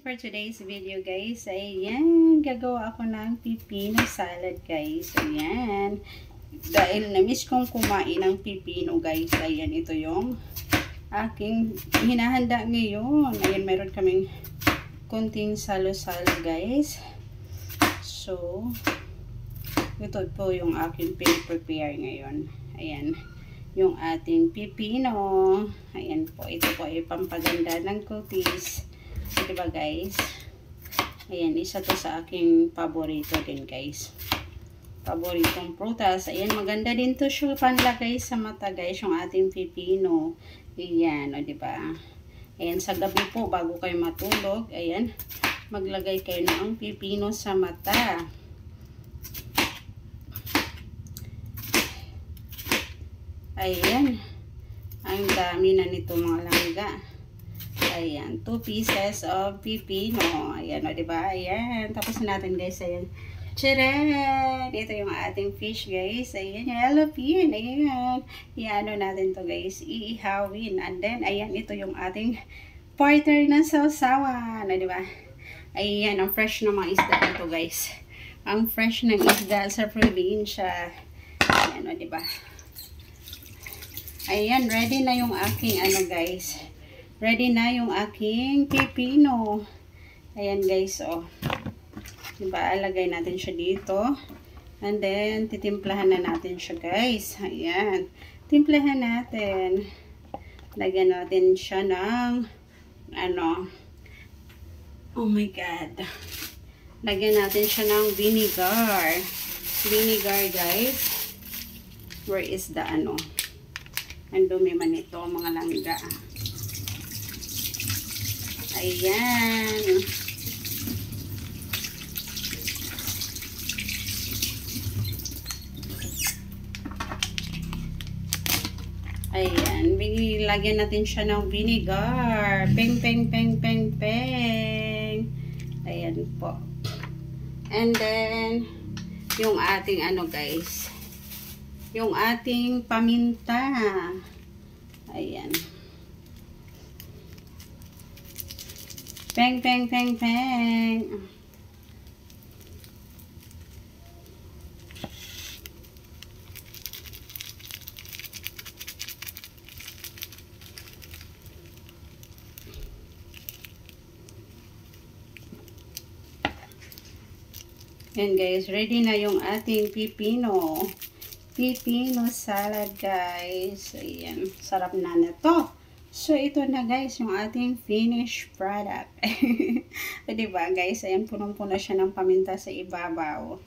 For today's video guys, ayan, gagawa ako ng pipino salad guys. Ayan, dahil na-miss kong kumain ng pipino guys. Ayan, ito yung aking hinahanda ngayon. Ayan, meron kaming konting salo-salo guys. So, ito po yung aking prepare ngayon. Ayan, yung ating pipino. Ayan po, ito po ay pampaganda ng cookies. Diba guys? Ayan, isa to sa aking paborito din guys. Paboritong prutas. Ayan, maganda din to siya panlagay sa mata guys, yung ating pipino. Ayan, o diba? Ayan, sa gabi po, bago kayo matulog, ayan, maglagay kayo ng pipino sa mata. Ayan, ang dami na nito mga langga. Ayan, 2 pieces of pipino. Ayan, o diba? Ayan, tapos natin guys. Ayan, tcharan! Ito yung ating fish guys. Ayan, yellowfin. Ayan, iano natin to guys, iihawin. And then, ayan, ito yung ating partner ng sausawan. O diba? Ayan, ang fresh na mga isda ito guys. Ang fresh ng isda sa probinsya. Ayan, o diba? Ayan, ready na yung aking ano guys. Ready na yung aking pipino. Ayan guys, oh. Diba, alagay natin siya dito. And then, titimplahan na natin siya guys. Ayan. Timplahan natin. Lagyan natin siya ng, ano, oh my God. Lagyan natin siya ng vinegar. Vinegar guys. Where is the, ano? Ang dumi man ito, mga langga. Ayan. Ayan. Lagyan natin siya ng vinegar. Peng, peng, peng, peng, peng. Ayan po. And then, yung ating ano guys. Yung ating paminta. Ayan. Peng, peng, peng, peng. Yan guys, ready na yung ating pipino. Pipino salad guys. Ayan, sarap na nito. So, ito na guys, yung ating finished product. Diba guys, ayan, punong-puno siya ng paminta sa ibabaw.